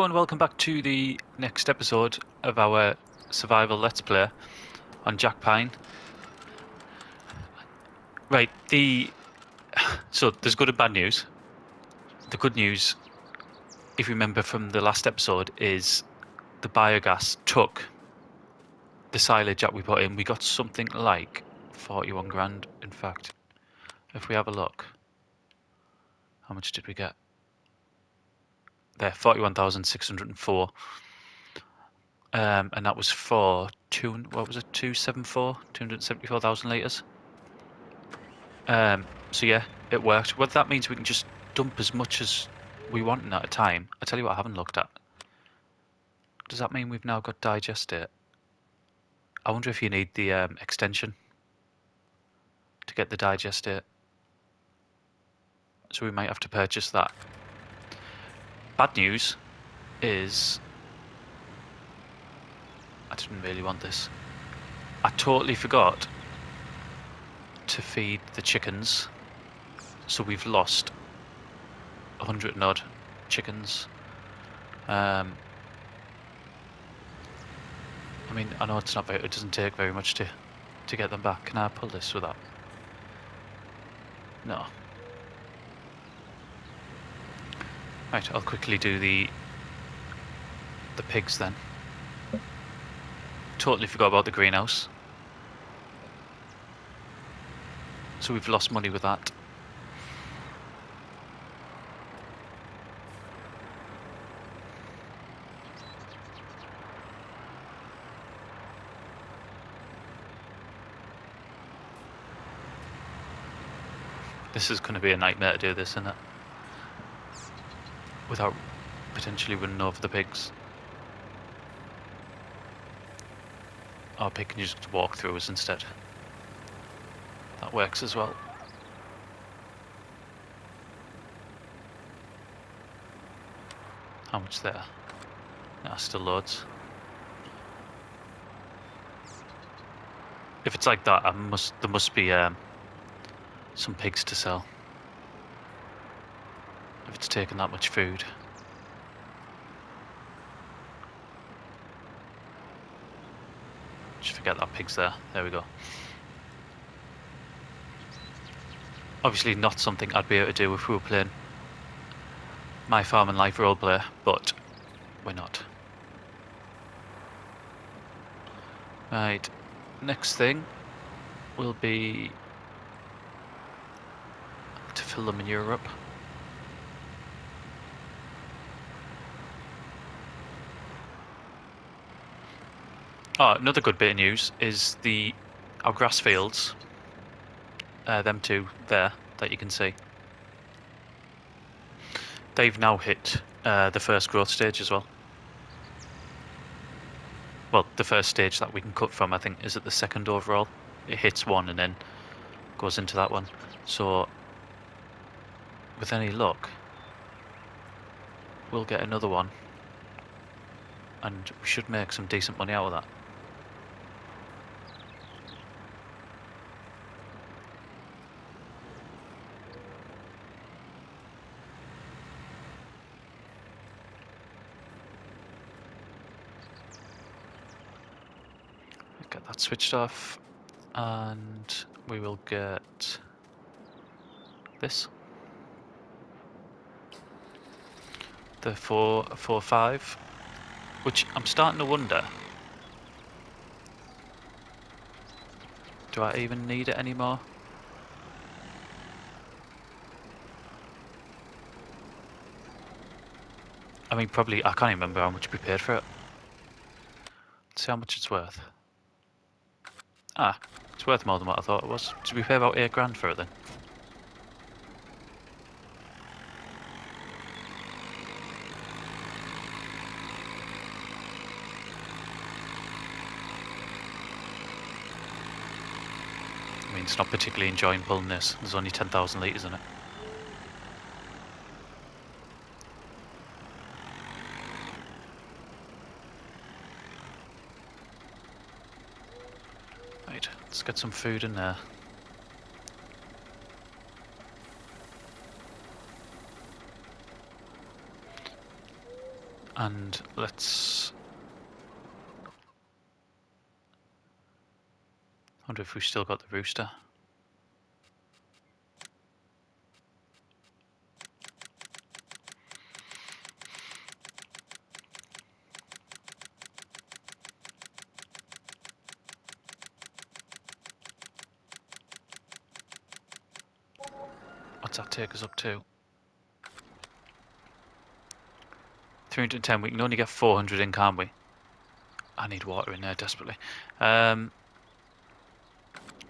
and welcome back to the next episode of our survival let's play on Jack Pine. Right, so there's good and bad news. The good news, if you remember from the last episode, is the biogas took the silage that we put in. We got something like 41 grand, in fact. If we have a look, how much did we get? There, 41,604. And that was for 274,000 litres. So yeah, it worked. Well, that means we can just dump as much as we want at a time. I tell you what I haven't looked at. Does that mean we've now got digest it? I wonder if you need the extension to get the digest it. So we might have to purchase that. Bad news is I didn't really want this. I totally forgot to feed the chickens, so we've lost 100 and odd chickens. I mean, I know it's not very, it doesn't take very much to get them back. Can I pull this without? No. Right, I'll quickly do the pigs then. Totally forgot about the greenhouse. So we've lost money with that. This is going to be a nightmare to do this, isn't it? Without potentially running over the pigs. Our pig can just walk through us instead. That works as well. How much there? Nah, still loads. If it's like that, there must be some pigs to sell. If it's taking that much food. Just forget that pig's there. There we go. Obviously not something I'd be able to do if we were playing My Farm and Life roleplay, but we're not. Right, next thing will be to fill them in Europe. Oh, another good bit of news is our grass fields, them two there that you can see. They've now hit the first growth stage as well. Well, the first stage that we can cut from, I think, is at the second overall. It hits one and then goes into that one. So, with any luck, we'll get another one. And we should make some decent money out of that. Get that switched off, and we will get this, the 445, which I'm starting to wonder, do I even need it anymore? I mean, probably, I can't even remember how much we paid for it. Let's see how much it's worth. Ah, it's worth more than what I thought it was. Did we pay about 8 grand for it then? I mean, it's not particularly enjoying pulling this. There's only 10,000 litres in it. Right, let's get some food in there. And let's... I wonder if we've still got the rooster. What's that take us up to? 310. We can only get 400 in, can't we? I need water in there desperately.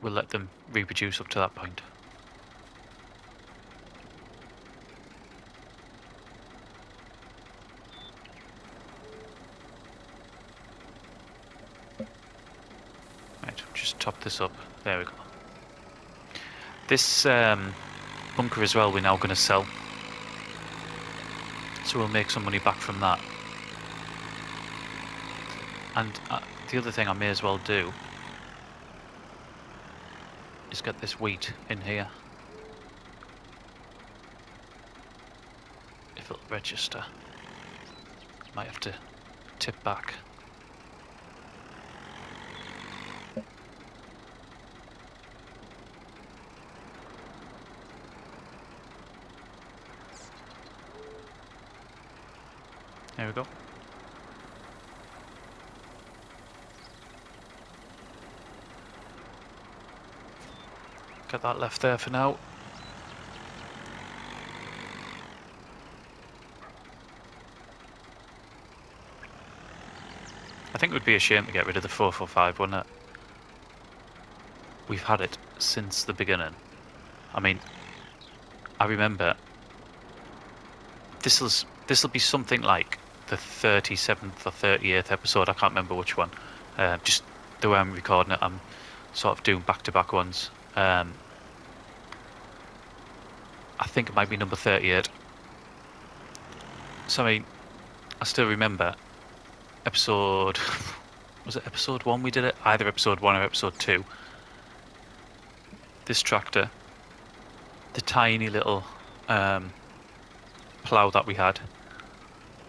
We'll let them reproduce up to that point. Right, just top this up. There we go. This bunker as well we're now going to sell. So we'll make some money back from that. And the other thing I may as well do is get this wheat in here. If it'll register. Might have to tip back. There we go. Get that left there for now. I think it would be a shame to get rid of the 445, wouldn't it? We've had it since the beginning. I mean, I remember this'll be something like the 37th or 38th episode. I can't remember which one. Just the way I'm recording it, I'm sort of doing back-to-back ones. I think it might be number 38. So I mean, I still remember episode... Was it episode 1 we did it? Either episode 1 or episode 2. This tractor, the tiny little plough that we had,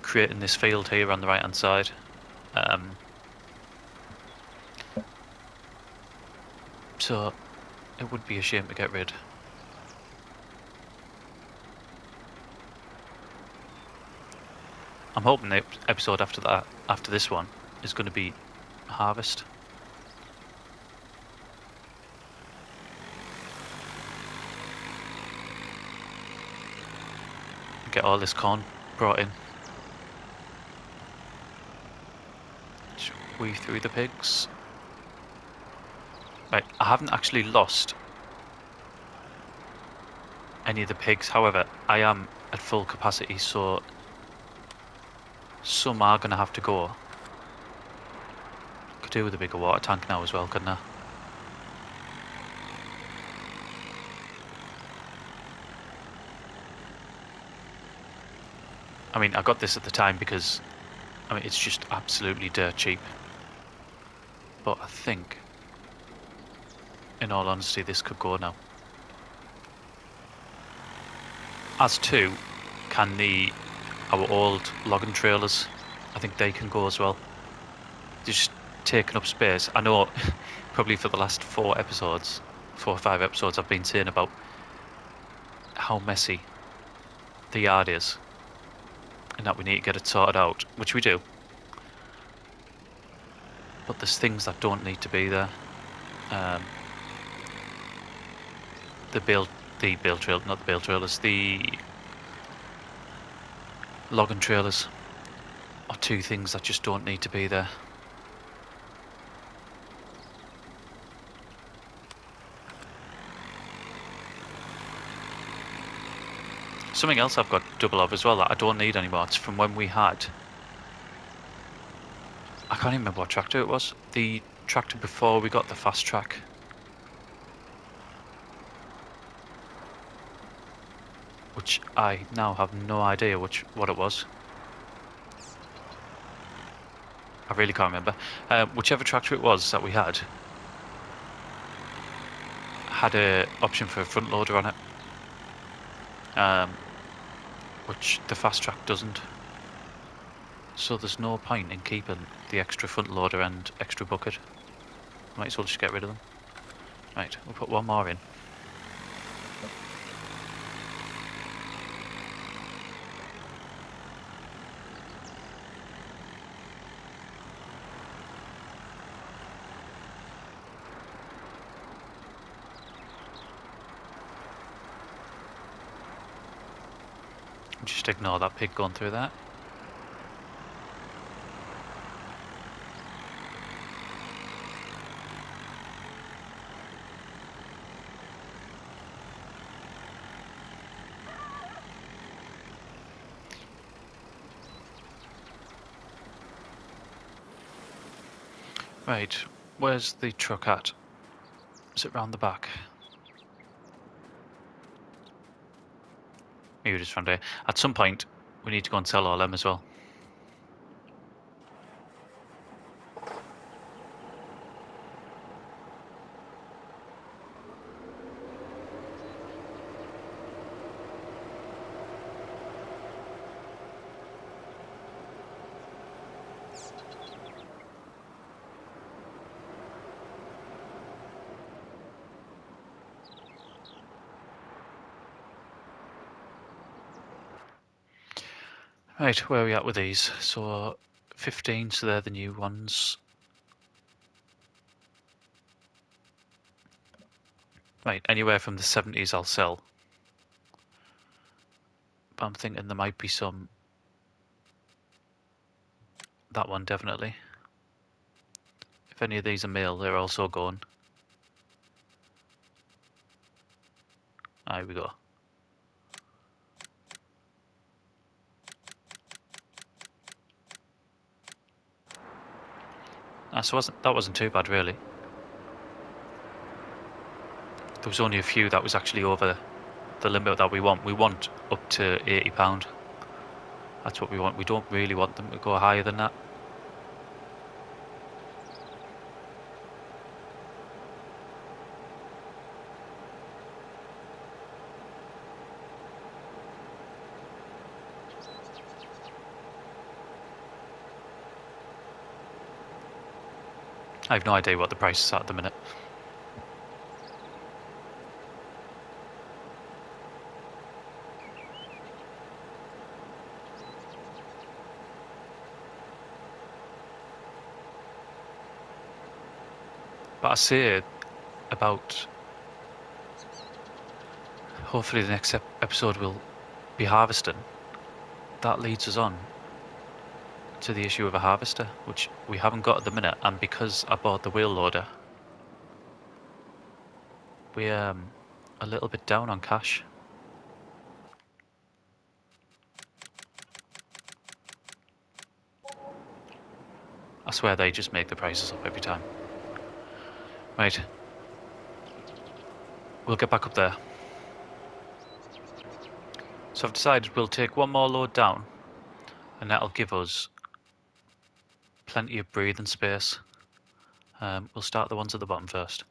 creating this field here on the right hand side. So it would be a shame to get rid. I'm hoping the episode after that, after this one, is going to be harvest. Get all this corn brought in. Just weave through the pigs. Right, I haven't actually lost any of the pigs, however, I am at full capacity, so some are going to have to go. Could do with a bigger water tank now as well, couldn't I? I mean, I got this at the time because, I mean, it's just absolutely dirt cheap. But I think, in all honesty, this could go now. As to, can our old logging trailers, I think they can go as well. They're just taking up space. I know, probably for the last 4 or 5 episodes, I've been saying about how messy the yard is, and that we need to get it sorted out, which we do. But there's things that don't need to be there. The logging trailers are 2 things that just don't need to be there. Something else I've got double of as well that I don't need anymore. It's from when we had, I can't even remember what tractor it was. The tractor before we got the fast track. Which I now have no idea what it was. I really can't remember. Whichever tractor it was that we had a option for a front loader on it. Which the fast track doesn't. So there's no point in keeping the extra front loader and extra bucket. Might as well just get rid of them. Right, we'll put one more in. Just ignore that pig going through that. Right, where's the truck at? Is it round the back? Maybe just round here. At some point, we need to go and sell all them as well. Right, where are we at with these? So 15, so they're the new ones. Right, anywhere from the 70s I'll sell. But I'm thinking there might be some... That one, definitely. If any of these are male, they're also going. Here we go. So that wasn't too bad, really. There was only a few that was actually over the limit that we want. We want up to £80. That's what we want. We don't really want them to go higher than that. I have no idea what the price is at the minute. But I say about hopefully the next episode will be harvesting. That leads us on to the issue of a harvester, which we haven't got at the minute, and because I bought the wheel loader, we're a little bit down on cash. I swear they just make the prices up every time. Right, we'll get back up there. So I've decided we'll take one more load down, and that'll give us plenty of breathing space. We'll start the ones at the bottom first.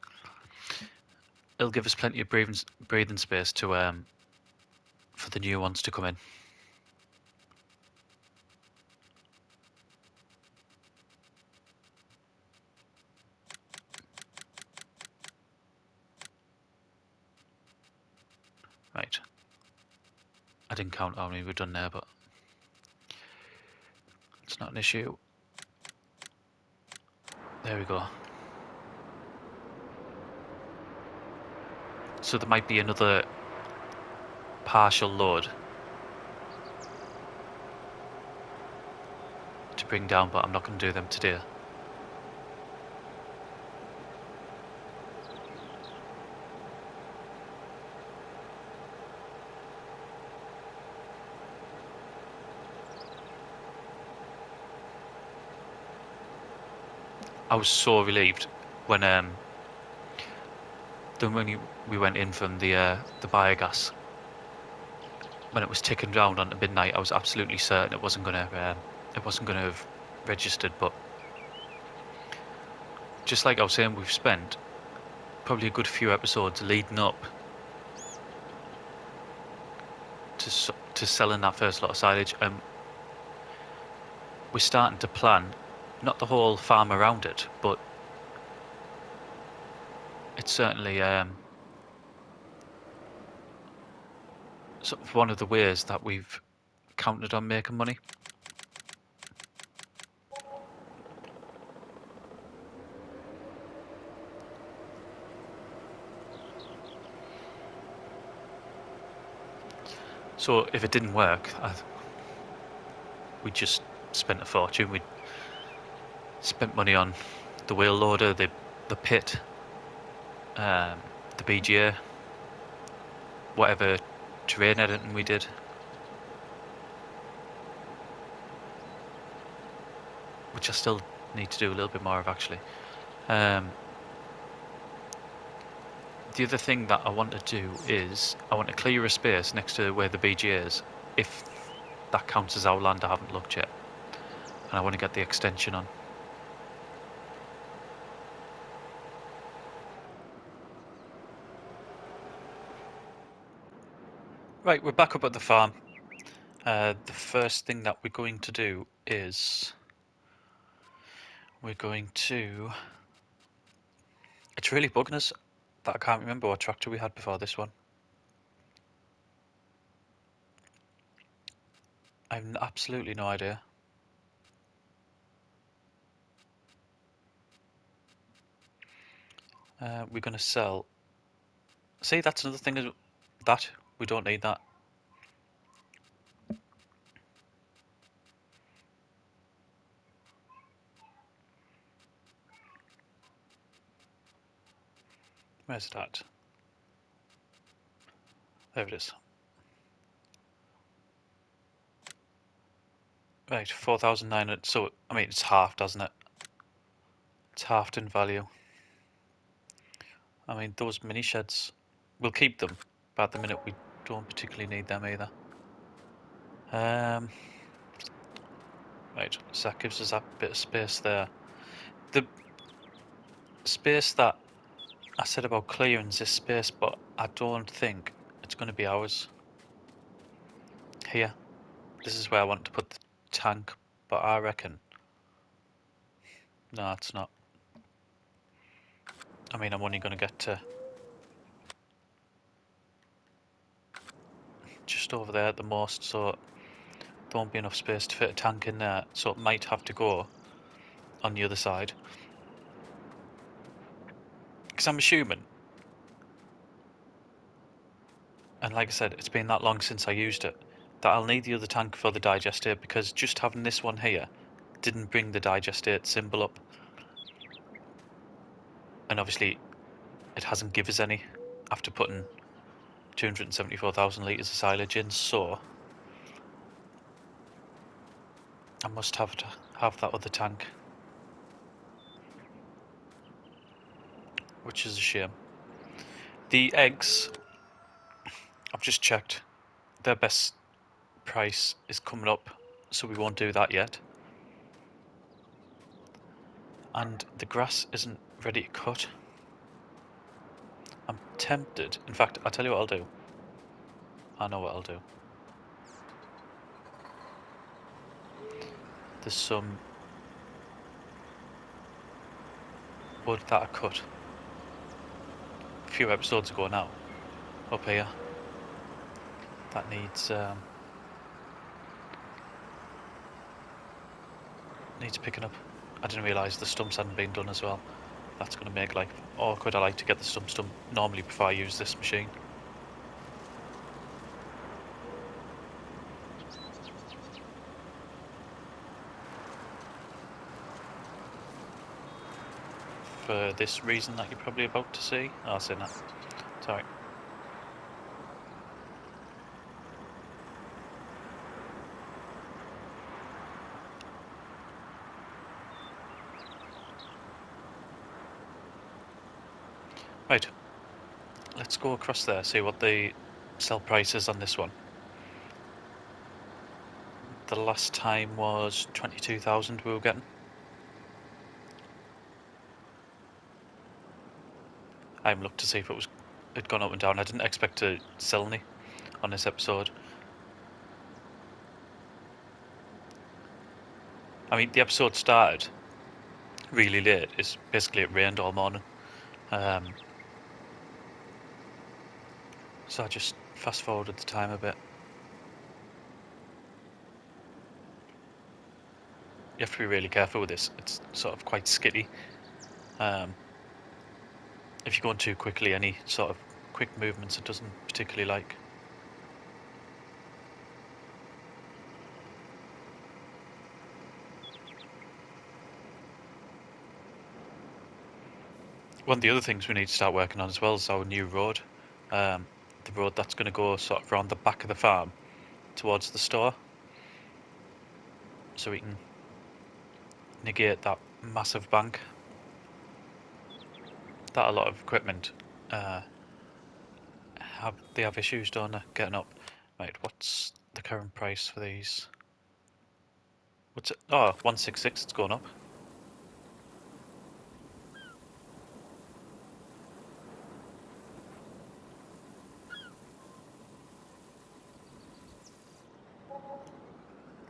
It'll give us plenty of breathing space to for the new ones to come in. Right. I didn't count how many we've done there, but it's not an issue. There we go. So there might be another partial load to bring down, but I'm not going to do them today. I was so relieved when we went in from the biogas, when it was ticking down onto midnight. I was absolutely certain it wasn't gonna have registered. But just like I was saying, we've spent probably a good few episodes leading up to selling that first lot of silage. we're starting to plan not the whole farm around it, but it's certainly sort of one of the ways that we've counted on making money. So if it didn't work, we just spent a fortune. We spent money on the wheel loader, the pit, the BGA, whatever terrain editing we did. Which I still need to do a little bit more of, actually. The other thing that I want to do is I want to clear a space next to where the BGA is, if that counts as our land. I haven't looked yet, and I want to get the extension on. Right, we're back up at the farm. The first thing that we're going to do is we're going to... It's really bugging us that I can't remember what tractor we had before this one. I have absolutely no idea. We're going to sell... See, that's another thing, is that we don't need that. Where's that? There it is. Right, 4,900. So, I mean, it's halved, doesn't it? It's halved in value. I mean, those mini sheds, we'll keep them, but at the minute we don't particularly need them either. Right, so that gives us that bit of space there. The space that I said about clearing is this space, but I don't think it's going to be ours. Here, this is where I want to put the tank, but I reckon, no, it's not. I mean, I'm only going to get to just over there at the most, so there won't be enough space to fit a tank in there, so it might have to go on the other side. Because I'm assuming, and like I said, it's been that long since I used it, that I'll need the other tank for the digestate, because just having this one here didn't bring the digestate symbol up. And obviously it hasn't given us any after putting 274,000 litres of silage in, so I must have to have that other tank, which is a shame. The eggs, I've just checked, their best price is coming up, so we won't do that yet. And the grass isn't ready to cut. I'm tempted, in fact, I'll tell you what I'll do. I know what I'll do. There's some wood that I cut a few episodes ago now, up here, that needs picking up. I didn't realise the stumps hadn't been done as well. That's going to make life awkward. I like to get the stumps done normally before I use this machine. For this reason that you're probably about to see. Oh, I'll say that. Sorry. Right, let's go across there, see what the sell price is on this one. The last time was 22,000 we were getting. I haven't looked to see if it'd gone up and down. I didn't expect to sell any on this episode. I mean, the episode started really late. It's basically it rained all morning. So I just fast forwarded the time a bit. You have to be really careful with this. It's sort of quite skitty. If you're going too quickly, any sort of quick movements it doesn't particularly like. One of the other things we need to start working on as well is our new road. The road that's going to go sort of around the back of the farm towards the store. So we can negate that massive bank. That a lot of equipment they have issues, don't they, getting up. Right, what's the current price for these? What's it? Oh, 166, it's going up.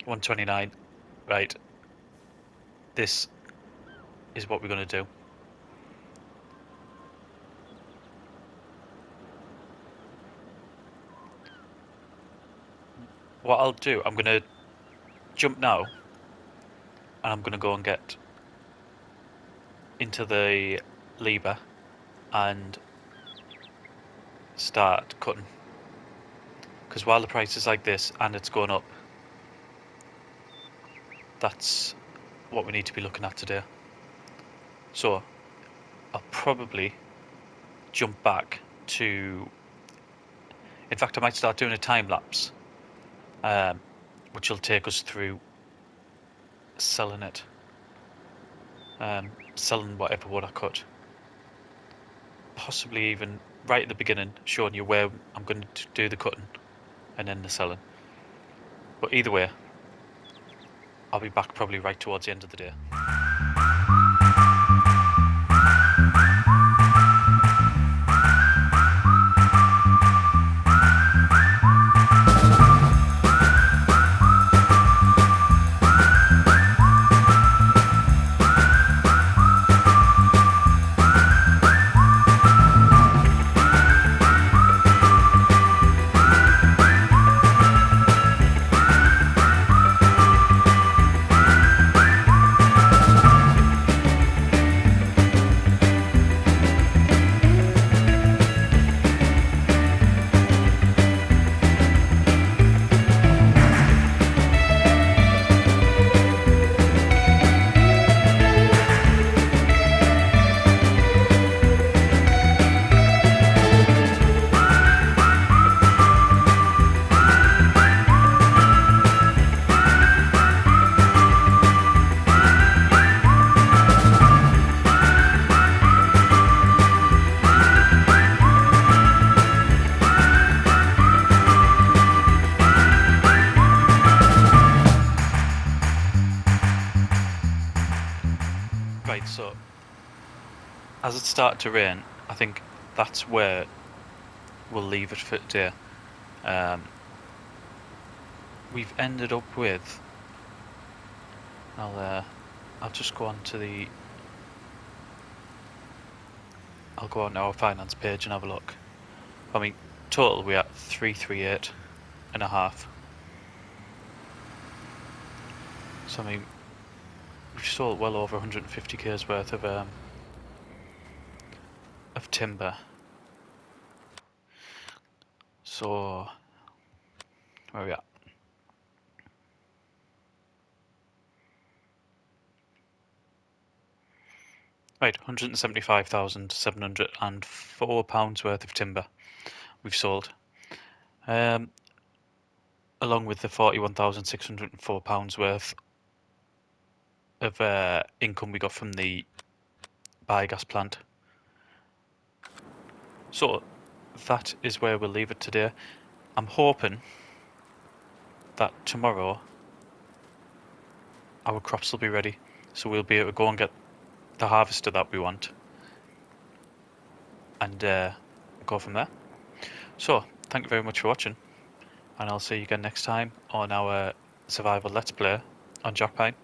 $129. Right. This is what we're going to do. What I'll do, I'm going to jump now, and I'm going to go and get into the lever and start cutting. Because while the price is like this and it's going up, that's what we need to be looking at today. So I'll probably jump back to, in fact I might start doing a time lapse, which will take us through selling it, selling whatever wood I cut, possibly even right at the beginning showing you where I'm going to do the cutting and then the selling. But either way, I'll be back probably right towards the end of the day. Right, so as it started to rain, I think that's where we'll leave it for today. We've ended up with, I'll just go on to I'll go on to our finance page and have a look. I mean, total we're at 338 and a half. So I mean, we've sold well over 150k's worth of timber. So where are we at? Right, £175,704 worth of timber we've sold, along with the £41,604 worth of income we got from the biogas plant. So that is where we'll leave it today. I'm hoping that tomorrow our crops will be ready, so we'll be able to go and get the harvester that we want and go from there. So thank you very much for watching, and I'll see you again next time on our survival let's play on Jackpine.